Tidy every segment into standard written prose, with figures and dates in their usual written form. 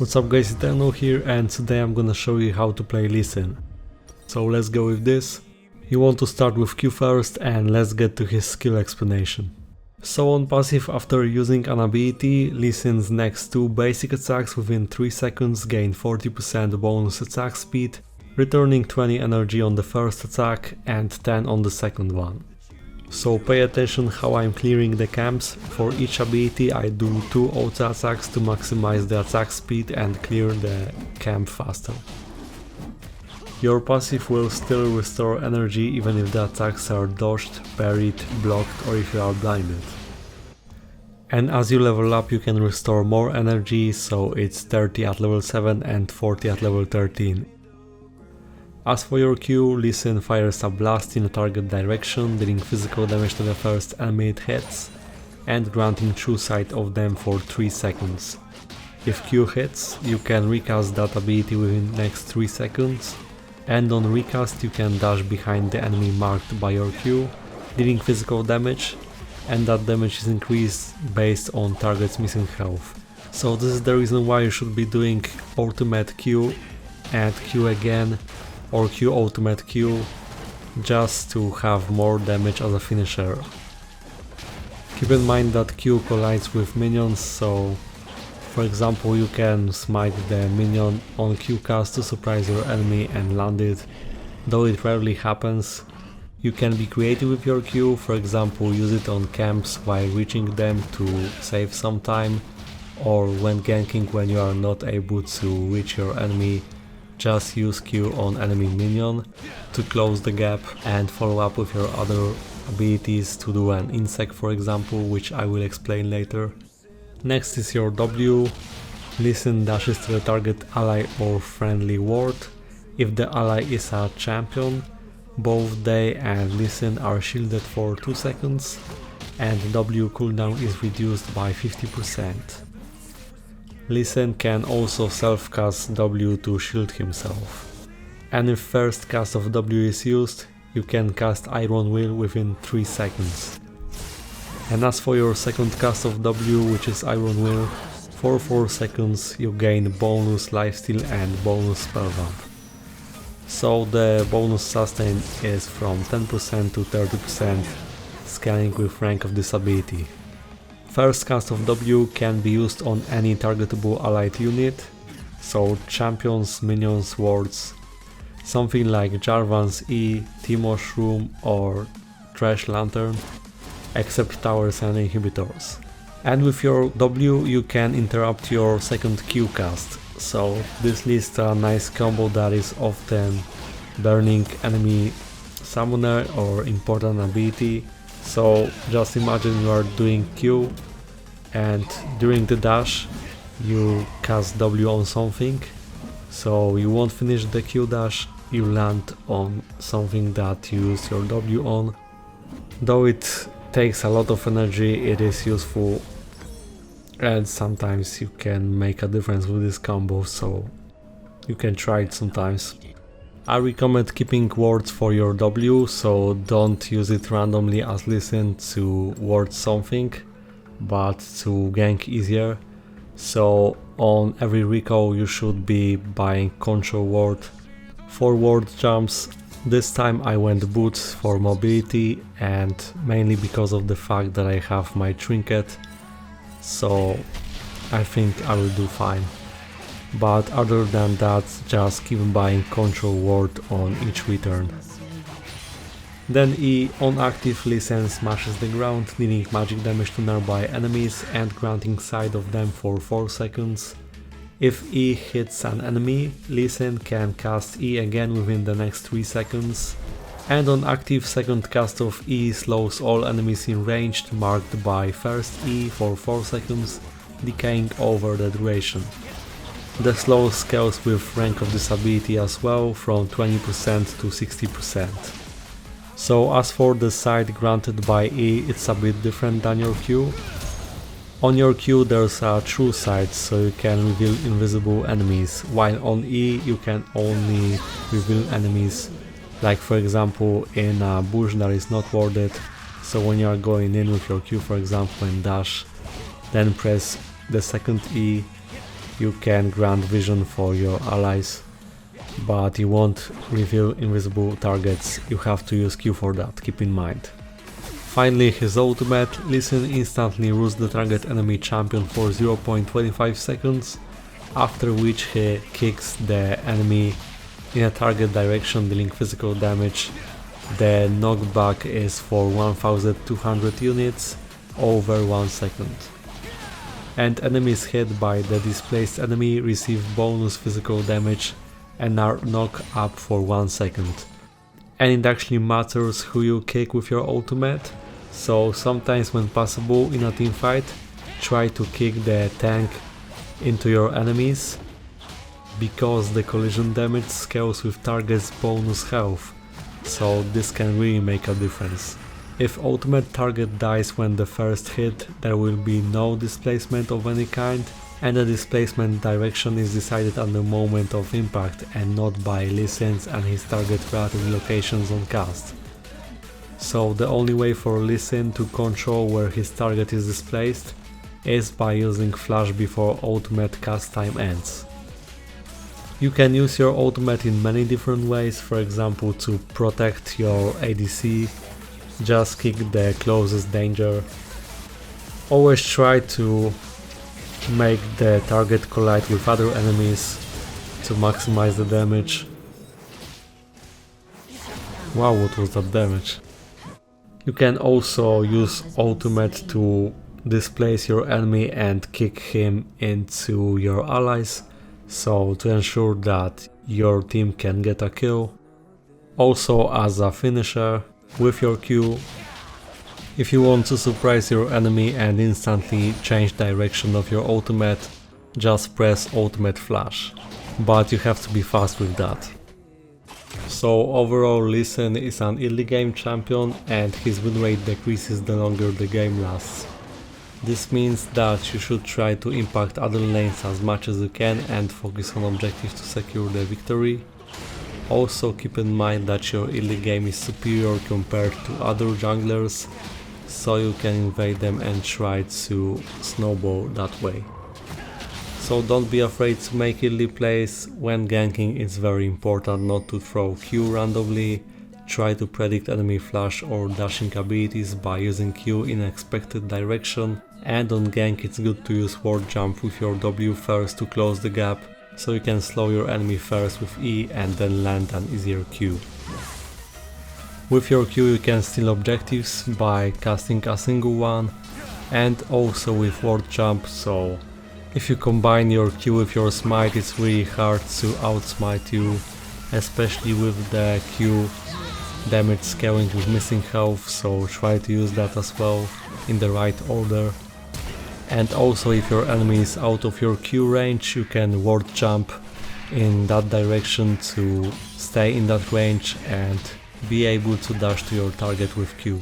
What's up guys, Eternal here, and today I'm gonna show you how to play Lee Sin. So let's go with this. You want to start with Q first, and let's get to his skill explanation. So on passive, after using an ability, Lee Sin's next two basic attacks within 3 seconds gain 40% bonus attack speed, returning 20 energy on the first attack and 10 on the second one. So pay attention how I'm clearing the camps. For each ability I do 2 auto attacks to maximize the attack speed and clear the camp faster. Your passive will still restore energy even if the attacks are dodged, parried, blocked or if you are blinded. And as you level up you can restore more energy, so it's 30 at level 7 and 40 at level 13. As for your Q, Lee Sin fires a blast in a target direction, dealing physical damage to the first enemy it hits, and granting true sight of them for 3 seconds. If Q hits, you can recast that ability within the next 3 seconds, and on recast you can dash behind the enemy marked by your Q, dealing physical damage, and that damage is increased based on target's missing health. So this is the reason why you should be doing ultimate Q and Q again, or Q ultimate Q, just to have more damage as a finisher. Keep in mind that Q collides with minions, so for example you can smite the minion on Q cast to surprise your enemy and land it, though it rarely happens. You can be creative with your Q, for example use it on camps while reaching them to save some time, or when ganking when you are not able to reach your enemy. Just use Q on enemy minion to close the gap and follow up with your other abilities to do an insect, for example, which I will explain later. Next is your W. Lee Sin dashes to the target ally or friendly ward. If the ally is a champion, both they and Lee Sin are shielded for 2 seconds and W cooldown is reduced by 50%. Lee Sin can also self-cast W to shield himself. And if first cast of W is used, you can cast Iron Will within 3 seconds. And as for your second cast of W, which is Iron Will, for 4 seconds you gain bonus lifesteal and bonus spell bump. So the bonus sustain is from 10% to 30%, scaling with rank of this ability. First cast of W can be used on any targetable allied unit, so champions, minions, wards, something like Jarvan's E, T-Mushroom or Trash Lantern, except towers and inhibitors. And with your W you can interrupt your second Q cast, so this leads to a nice combo that is often burning enemy summoner or important ability. So just imagine you are doing Q and during the dash you cast W on something, so you won't finish the Q dash, you land on something that you used your W on. Though it takes a lot of energy, it is useful and sometimes you can make a difference with this combo, so you can try it sometimes. I recommend keeping wards for your W, so don't use it randomly as Lee Sin to ward something, but to gank easier. So on every recall you should be buying control ward. For ward jumps, this time I went boots for mobility and mainly because of the fact that I have my trinket, so I think I will do fine. But other than that, just keep buying control ward on each return. Then E, on active, Lee Sin smashes the ground, dealing magic damage to nearby enemies and granting sight of them for 4 seconds. If E hits an enemy, Lee Sin can cast E again within the next 3 seconds. And on active, second cast of E slows all enemies in range marked by first E for 4 seconds, decaying over the duration. The slow scales with rank of this ability as well, from 20% to 60%. So as for the sight granted by E, it's a bit different than your Q. On your Q there's a true sight, so you can reveal invisible enemies, while on E you can only reveal enemies, like for example in a bush that is not warded. So when you are going in with your Q, for example, and dash, then press the second E you can grant vision for your allies, but you won't reveal invisible targets. You have to use Q for that, keep in mind. Finally, his ultimate, Lee Sin instantly roots the target enemy champion for 0.25 seconds, after which he kicks the enemy in a target direction, dealing physical damage. The knockback is for 1200 units over 1 second. And enemies hit by the displaced enemy receive bonus physical damage and are knocked up for 1 second. And it actually matters who you kick with your ultimate, so sometimes when possible in a teamfight, try to kick the tank into your enemies, because the collision damage scales with target's bonus health, so this can really make a difference. If ultimate target dies when the first hit, there will be no displacement of any kind, and the displacement direction is decided at the moment of impact and not by Lee Sin's and his target relative locations on cast. So the only way for Lee Sin to control where his target is displaced is by using flash before ultimate cast time ends. You can use your ultimate in many different ways, for example to protect your ADC, just kick the closest danger. Always try to make the target collide with other enemies to maximize the damage. Wow, what was that damage? You can also use ultimate to displace your enemy and kick him into your allies, so to ensure that your team can get a kill. Also as a finisher with your Q, if you want to surprise your enemy and instantly change direction of your ultimate, just press ultimate flash, but you have to be fast with that. So overall Lee Sin is an early game champion and his win rate decreases the longer the game lasts. This means that you should try to impact other lanes as much as you can and focus on objectives to secure the victory. Also keep in mind that your early game is superior compared to other junglers, so you can invade them and try to snowball that way. So don't be afraid to make early plays. When ganking, it's very important not to throw Q randomly. Try to predict enemy flash or dashing abilities by using Q in expected direction, and on gank it's good to use ward jump with your W first to close the gap, so you can slow your enemy first with E and then land an easier Q. With your Q you can steal objectives by casting a single one, and also with ward jump, so if you combine your Q with your smite it's really hard to outsmite you, especially with the Q damage scaling with missing health, so try to use that as well in the right order. And also if your enemy is out of your Q range, you can ward jump in that direction to stay in that range and be able to dash to your target with Q.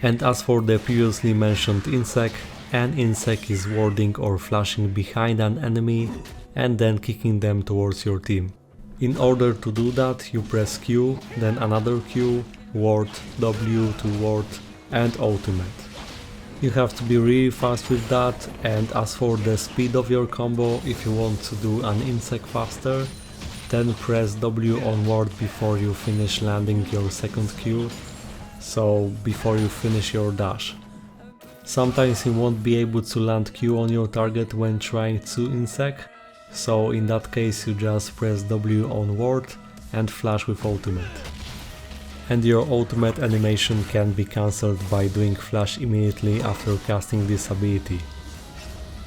And as for the previously mentioned insec, an insec is warding or flashing behind an enemy and then kicking them towards your team. In order to do that, you press Q, then another Q, ward, W to ward, and ultimate. You have to be really fast with that, and as for the speed of your combo, if you want to do an insec faster, then press W on ward before you finish landing your second Q, so before you finish your dash. Sometimes you won't be able to land Q on your target when trying to insec, so in that case you just press W on ward and flash with ultimate. And your ultimate animation can be cancelled by doing flash immediately after casting this ability.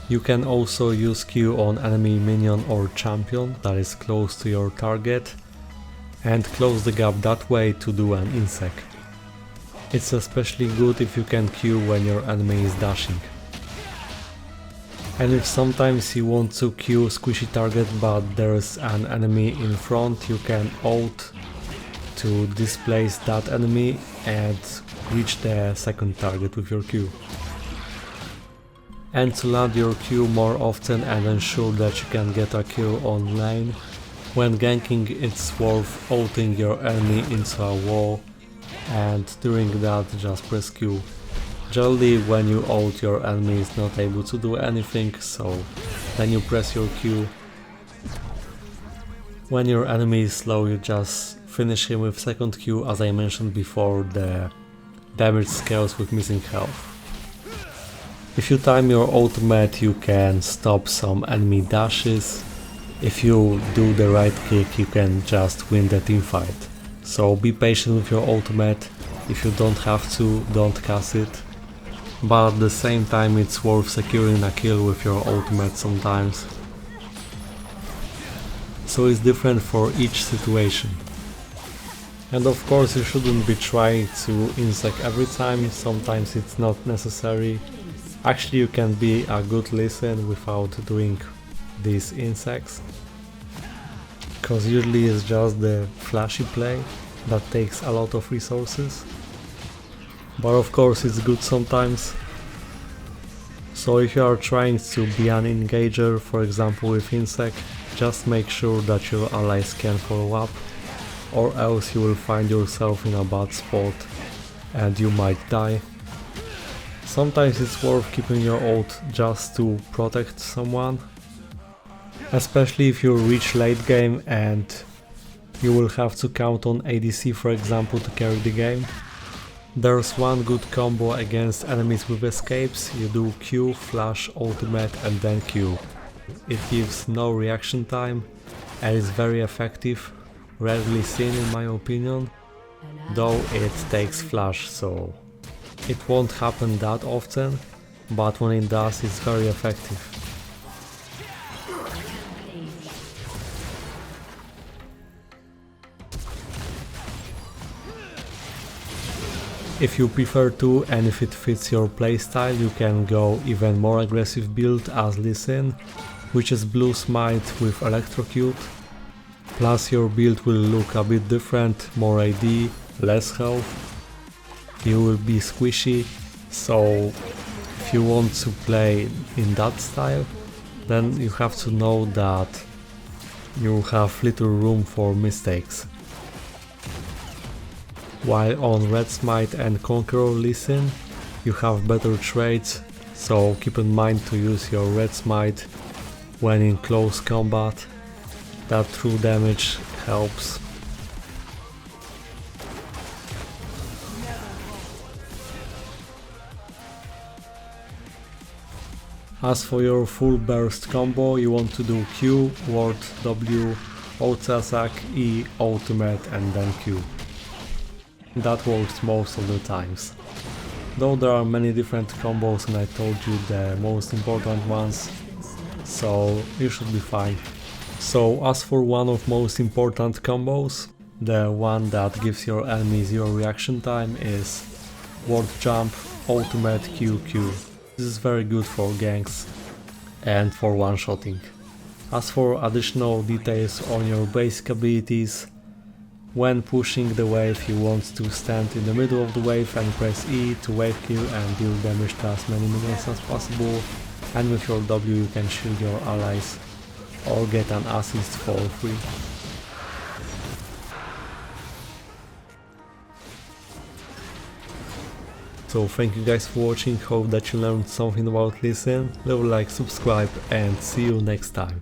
You can also use Q on enemy minion or champion that is close to your target and close the gap that way to do an insec. It's especially good if you can Q when your enemy is dashing. And if sometimes you want to Q squishy target but there's an enemy in front, you can ult to displace that enemy and reach the second target with your Q. And to land your Q more often and ensure that you can get a kill on lane, when ganking it's worth ulting your enemy into a wall, and during that just press Q. Generally when you ult your enemy is not able to do anything, so then you press your Q. When your enemy is slow you just finish him with second Q, as I mentioned before, the damage scales with missing health. If you time your ultimate you can stop some enemy dashes. If you do the right click you can just win the teamfight. So be patient with your ultimate. If you don't have to, don't cast it. But at the same time it's worth securing a kill with your ultimate sometimes. So it's different for each situation. And of course you shouldn't be trying to insect every time, sometimes it's not necessary. Actually you can be a good Lee Sin without doing these insects. Cause usually it's just the flashy play that takes a lot of resources. But of course it's good sometimes. So if you are trying to be an engager, for example with insect, just make sure that your allies can follow up, or else you will find yourself in a bad spot and you might die. Sometimes it's worth keeping your ult just to protect someone, especially if you reach late game and you will have to count on ADC, for example, to carry the game. There's one good combo against enemies with escapes. You do Q, flash, ultimate and then Q. It gives no reaction time and is very effective, rarely seen in my opinion, though it takes flash, so it won't happen that often, but when it does it's very effective. If you prefer to and if it fits your playstyle, you can go even more aggressive build as Lee Sin, which is blue smite with electrocute. Plus your build will look a bit different, more AD, less health. You will be squishy, so if you want to play in that style, then you have to know that you have little room for mistakes. While on Red Smite and Conqueror Lee Sin, you have better traits, so keep in mind to use your Red Smite when in close combat. That true damage helps. As for your full burst combo, you want to do Q, ward, W, ult attack, E, ultimate and then Q. That works most of the times. Though there are many different combos and I told you the most important ones, so you should be fine. So as for one of most important combos, the one that gives your enemy 0 reaction time is ward jump, ultimate QQ. This is very good for ganks and for one-shotting. As for additional details on your basic abilities, when pushing the wave you want to stand in the middle of the wave and press E to wave kill and deal damage to as many minions as possible, and with your W you can shield your allies or get an assist for free. So thank you guys for watching, hope that you learned something about Lee Sin, leave a like, subscribe and see you next time.